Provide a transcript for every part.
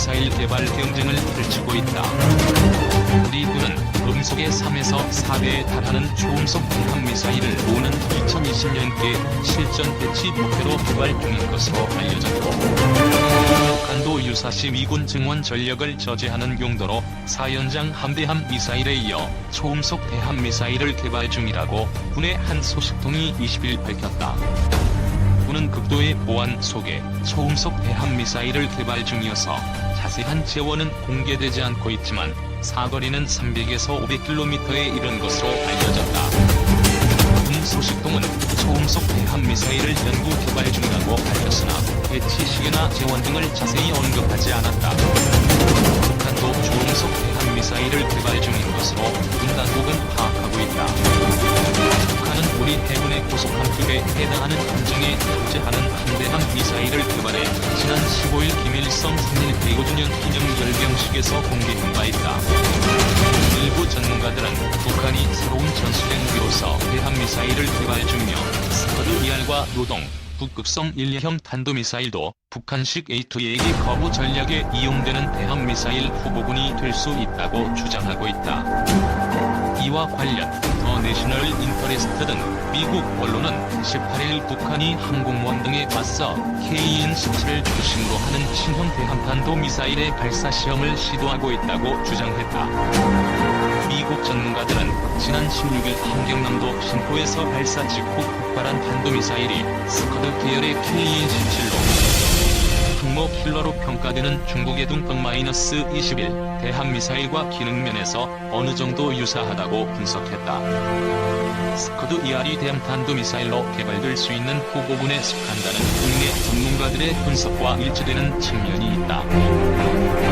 대한미사일 개발 경쟁을 펼치고 있다. 우리 군은 음속의 3에서 4배에 달하는 초음속 대한미사일을 오는 2020년께 실전 배치 목표로 개발 중인 것으로 알려졌고, 북한도 유사시 미군 증원 전력을 저지하는 용도로 4연장 함대함 미사일에 이어 초음속 대한미사일을 개발 중이라고 군의 한 소식통이 20일 밝혔다. 군은 극도의 보안 속에 초음속 대한미사일을 개발 중이어서 자세한 재원은 공개되지 않고 있지만 사거리는 300에서 500km에 이른 것으로 알려졌다. 군 소식통은 초음속 대한미사일을 연구 개발 중이라고 밝혔으나 배치 시기나 재원 등을 자세히 언급하지 않았다. 북한도 초음속 대한미사일을 개발 중인 것으로 군 당국은 파악하고 있다. 북한은 우리 해군의 고속함급에 해당하는 함정에 탑재하는 함대함 미사일을 개발해 지난 15일 김일성 생일 105주년 기념 열병식에서 공개한 바 있다. 일부 전문가들은 북한이 새로운 전술핵 무기로서 대한미사일을 개발 중이며 스커드-2R과 노동, 북극성 1형 탄도미사일도 북한식 A2A 거부 전략에 이용되는 대한미사일 후보군이 될 수 있다고 주장하고 있다. 이와 관련 더 내셔널 인터레스트 등 미국 언론은 18일 북한이 항공모함 등에 맞서 KN-17을 중심으로 하는 신형 대함탄도 미사일의 발사 시험을 시도하고 있다고 주장했다. 미국 전문가들은 지난 16일 함경남도 신포에서 발사 직후 폭발한 탄도미사일이 스커드 계열의 KN-17로 항모 킬러로 평가되는 중국의 둥펑-21 대한미사일과 기능면에서 어느 정도 유사하다고 분석했다. 스커드-2R이 대함탄도미사일로 개발될 수 있는 후보군에 속한다는 국내 전문가들의 분석과 일치되는 측면이 있다.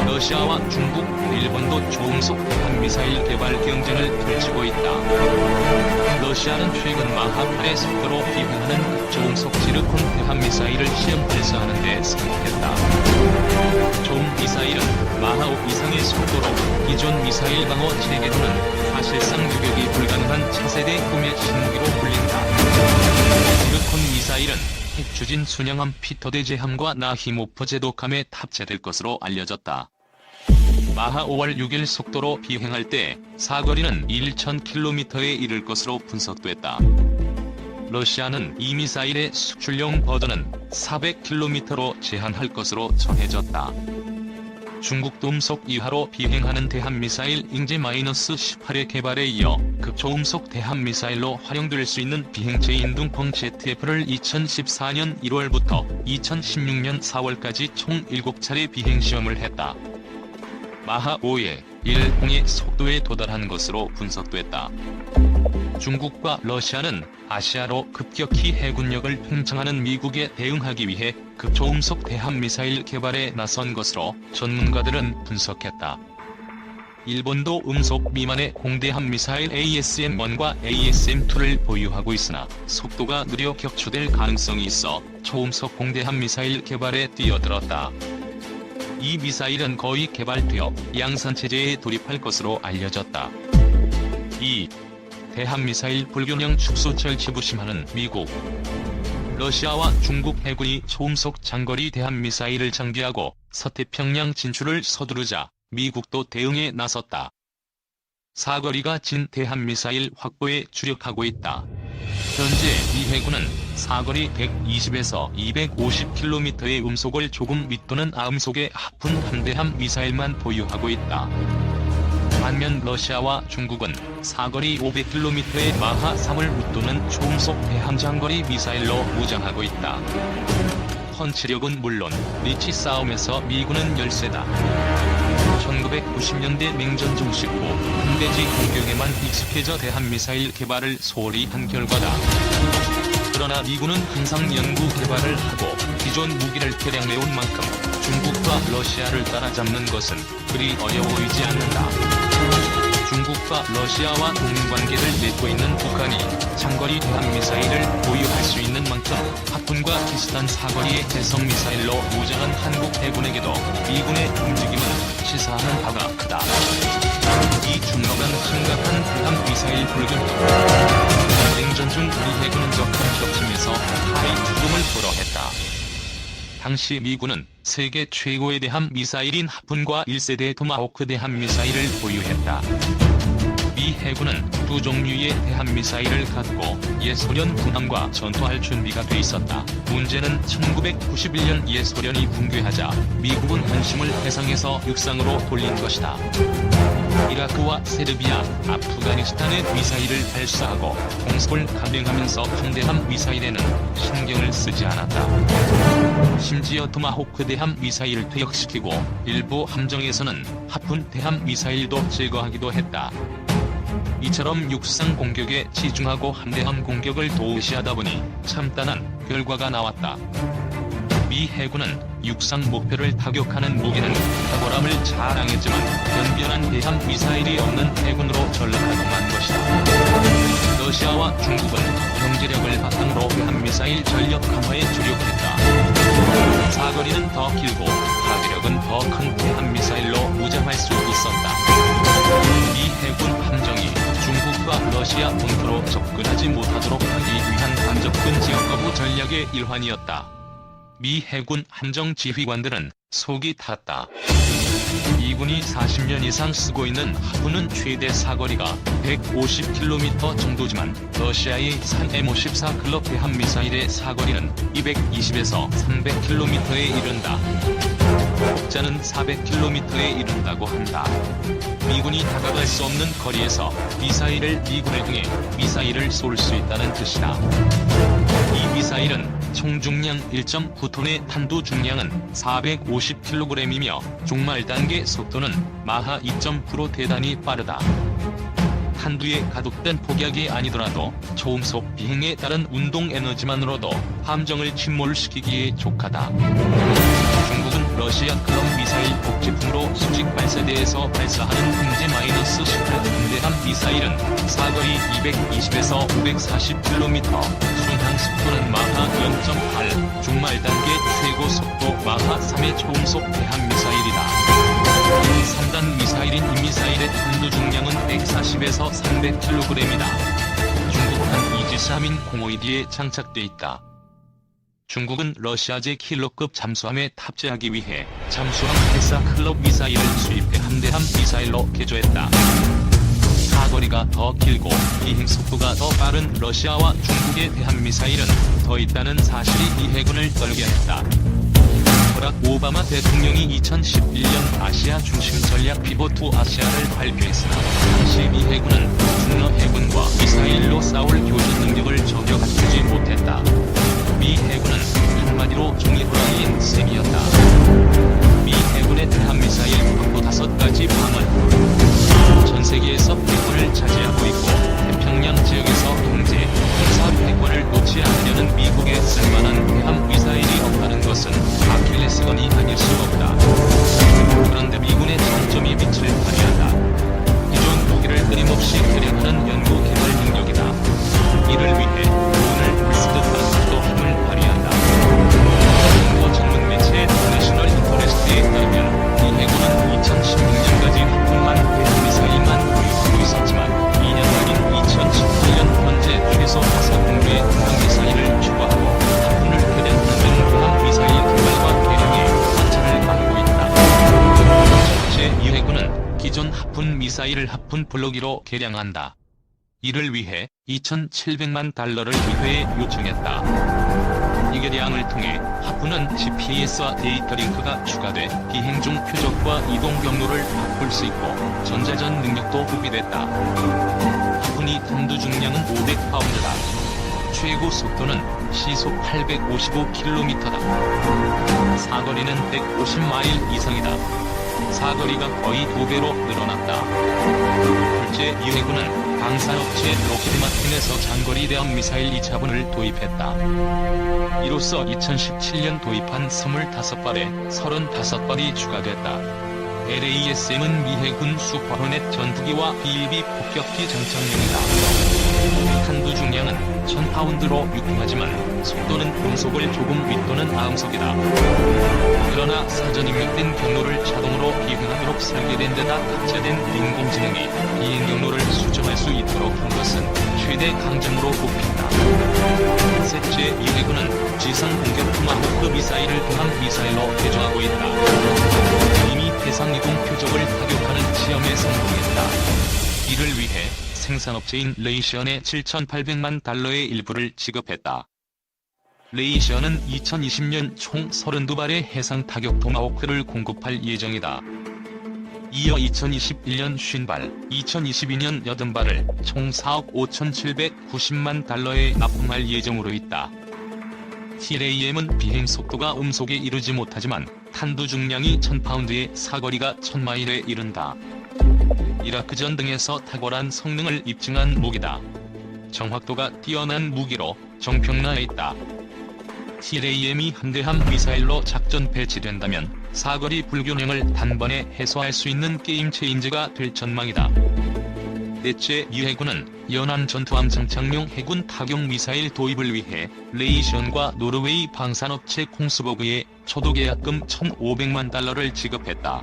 러시아와 중국, 일본도 초음속 대한미사일 개발 경쟁을 펼치고 있다. 러시아는 최근 마하8의 속도로 비행하는 극초음속 지르콘 대한미사일을 시험 발사하는 데 성공했다. 종 미사일은 마하5 이상의 속도로 기존 미사일 방어 체계로는 사실상 유격이 불가능한 차세대 꿈의 신무기로 불린다. 지르콘 미사일은 핵 추진 순양함 피터대 제함과 나히모프 제독함에 탑재될 것으로 알려졌다. 마하 5월 6일 속도로 비행할 때 사거리는 1,000km에 이를 것으로 분석됐다. 러시아는 이 미사일의 수출용 버전은 400km로 제한할 것으로 전해졌다. 중국도 음속 2하로 비행하는 대한미사일 잉제-18의 개발에 이어 극초음속 대한미사일로 활용될 수 있는 비행체인 둥펑 ZF를 2014년 1월부터 2016년 4월까지 총 7차례 비행시험을 했다. 마하5의 1공의 속도에 도달한 것으로 분석됐다. 중국과 러시아는 아시아로 급격히 해군력을 팽창하는 미국에 대응하기 위해 극초음속 대한미사일 개발에 나선 것으로 전문가들은 분석했다. 일본도 음속 미만의 공대함 미사일 ASM-1과 ASM-2를 보유하고 있으나 속도가 느려 격추될 가능성이 있어 초음속 공대함 미사일 개발에 뛰어들었다. 이 미사일은 거의 개발되어 양산체제에 돌입할 것으로 알려졌다. 2. 대한미사일 불균형 축소 절치부심하는 미국. 러시아와 중국 해군이 초음속 장거리 대한미사일을 장기하고 서태평양 진출을 서두르자 미국도 대응에 나섰다. 사거리가 진 대한미사일 확보에 주력하고 있다. 현재 미 해군은 사거리 120에서 250km의 음속을 조금 윗도는 아음속의 하푼 함대함 미사일만 보유하고 있다. 반면 러시아와 중국은 사거리 500km의 마하3을 웃도는 초음속 대함장거리 미사일로 무장하고 있다. 펀치력은 물론 리치 싸움에서 미군은 열세다. 1990년대 냉전 종식 후 군대지 공격에만 익숙해져 대한미사일 개발을 소홀히 한 결과다. 그러나 미군은 항상 연구 개발을 하고 기존 무기를 개량해온 만큼 중국과 러시아를 따라잡는 것은 그리 어려워 보이지 않는다. 중국과 러시아와 동맹관계를 맺고 있는 북한이 장거리 대한미사일을 보유할 수 있는 만큼 하푼과 비슷한 사거리의 해성미사일로 무장한 한국 해군에게도 미군의 움직임은 시사하는 바가 크다. 이 중로간 심각한 대한미사일 불균형. 냉전 중 우리 해군은 적한 격침에서 타의 주동을 불허했다. 당시 미군은 세계 최고의 대함 미사일인 하푼과 1세대 토마호크 대함 미사일을 보유했다. 미 해군은 두 종류의 대함 미사일을 갖고 예소련 군함과 전투할 준비가 돼 있었다. 문제는 1991년 예소련이 붕괴하자 미국은 관심을 해상에서 육상으로 돌린 것이다. 이라크와 세르비아, 아프가니스탄에 미사일을 발사하고 공습을 감행하면서 강대함 미사일에는 신경을 쓰지 않았다. 심지어 토마호크 대함 미사일을 퇴역시키고 일부 함정에서는 하푼 대함 미사일도 제거하기도 했다. 이처럼 육상 공격에 치중하고 함대함 공격을 도외시하다 보니 참단한 결과가 나왔다. 미 해군은 육상 목표를 타격하는 무기는 탁월함을 자랑했지만 변변한 대함 미사일이 없는 해군으로 전락하고 만 것이다. 러시아와 중국은 경제력을 바탕으로 대함 미사일 전력 강화에 주력했다. 사거리는 더 길고 파괴력은 더 큰 대함 미사일로 무장할 수 있었다. 미 해군 함정이 중국과 러시아 본토로 접근하지 못하도록 하기 위한 간접군 지역 거부 전략의 일환이었다. 미 해군 함정 지휘관들은 속이 탔다. 미군이 40년 이상 쓰고 있는 하푼은 최대 사거리가 150km 정도지만 러시아의 산 M54 클럽 대함 미사일의 사거리는 220에서 300km에 이른다. 혹자는 400km에 이른다고 한다. 미군이 다가갈 수 없는 거리에서 미사일을 미군을 통해 미사일을 쏠 수 있다는 뜻이다. 이 미사일은 총 중량 1.9톤의 탄두 중량은 450kg이며 종말 단계 속도는 마하 2.9로 대단히 빠르다. 탄두에 가독된 폭약이 아니더라도 초음속 비행에 따른 운동 에너지만으로도 함정을 침몰시키기에 족하다. 중국은 러시아 클럽 미사일 복제품으로 수직 발사대에서 발사하는 횡제-18 대함 미사일은 사거리 220에서 540km, 순항 속도는 마하 0.8, 종말 단계 최고 속도 마하 3의 초음속 대함 미사일이다. 3단 미사일인 이 미사일의 탄두 중량은 140에서 300kg이다. 중국한 이지스함인 052D에 장착돼 있다. 중국은 러시아제 킬러급 잠수함에 탑재하기 위해 잠수함 패사 클럽 미사일을 수입해 함대함 미사일로 개조했다. 사거리가 더 길고 비행 속도가 더 빠른 러시아와 중국의 대함 미사일은 더 있다는 사실이 미 해군을 떨게 했다. 버락 오바마 대통령이 2011년 아시아 중심 전략 피벗2 아시아를 발표했으나 당시 미 해군은 중러 해군과 미사일로 싸울 교전 능력을 전혀 갖추지 못했다. 미 해군은 한마디로 종이 호랑이인 셈이었다. 미 해군의 대함 미사일 확보 5가지 방은 전 세계에서 패권을 차지하고 있고 태평양 지역에서 통제, 군사 패권을 놓지 않으려는 미국에 쓸만한 대함 미사일이 없다는 것은 아킬레스건이 아닐 수 없다. 그런데 미군의 장점이 빛을 발휘한다. 기존 무기를 끊임없이 개량하는 연구 개발 능력이다. 이를 위해 돈을 쓰듯 하는 힘을 발휘한다. 중국 전문 매체 내셔널 인터레스트에 따르면 이 해군은 2016년까지 하푼만 대함 미사일만 보유하고 있었지만 2년 만인 2018년 현재 최소 5군데의 대함 미사일을 추가하고 하푼을 개량하는 대함 미사일 개발과 개량에 관찰을 받고 있다. 첫째, 이 해군은 기존 하푼 미사일을 하푼 블록기로 개량한다. 이를 위해 2,700만 달러를 의회에 요청했다. 이 개량을 통해 하푼은 GPS와 데이터 링크가 추가돼 비행 중 표적과 이동 경로를 바꿀 수 있고 전자전 능력도 구비됐다. 하푼이 탄두 중량은 500파운드다. 최고 속도는 시속 855km다. 사거리는 150마일 이상이다. 사거리가 거의 2배로 늘어났다. 둘째, 이 해군은 방산업체 록히드 마틴에서 장거리 대함 미사일 2차분을 도입했다. 이로써 2017년 도입한 25발에 35발이 추가됐다. LASM은 미 해군 슈퍼호넷 전투기와 B-1B 폭격기 장착용이다. 탄두 중량은 1000파운드로 유통하지만 속도는 음속을 조금 윗도는 아음속이다. 그러나 사전 입력된 경로를 자동으로 비행하도록 설계된 데다 탑재된 인공지능이 비행 경로를 수정할 수 있도록 한 것은 최대 강점으로 꼽힌다. 셋째, 미 해군은 지상 공격 토마호크 미사일을 대함 미사일로 개조하고 있다. 이미 해상 이동 표적을 타격하는 시험에 성공했다. 이를 위해 생산업체인 레이시언에 7,800만 달러의 일부를 지급했다. 레이시언은 2020년 총 32발의 해상 타격 토마호크를 공급할 예정이다. 이어 2021년 50발, 2022년 80발을 총 4억 5,790만 달러에 납품할 예정으로 있다. TLAM은 비행 속도가 음속에 이르지 못하지만 탄두 중량이 1000파운드에 사거리가 1000마일에 이른다. 이라크전 등에서 탁월한 성능을 입증한 무기다. 정확도가 뛰어난 무기로 정평라에 있다. TLAM이 함대함 미사일로 작전 배치된다면 사거리 불균형을 단번에 해소할 수 있는 게임 체인저가 될 전망이다. 넷째, 미 해군은 연안 전투함 장착용 해군 타격 미사일 도입을 위해 레이시언과 노르웨이 방산업체 콩스버그에 초도계약금 1,500만 달러를 지급했다.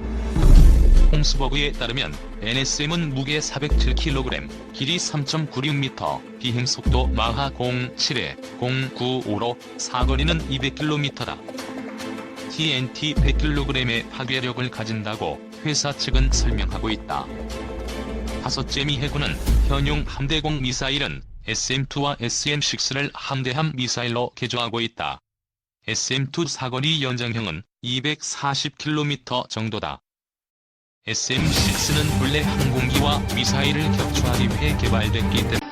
콩스버그에 따르면 NSM은 무게 407kg, 길이 3.96m, 비행속도 마하 07에 095로 사거리는 200km다. TNT 100kg의 파괴력을 가진다고 회사 측은 설명하고 있다. 다섯째, 미 해군은 현용 함대공 미사일은 SM-2와 SM-6를 함대함 미사일로 개조하고 있다. SM-2 사거리 연장형은 240km 정도다. SM-6는 본래 항공기와 미사일을 격추하기 위해 개발됐기 때문에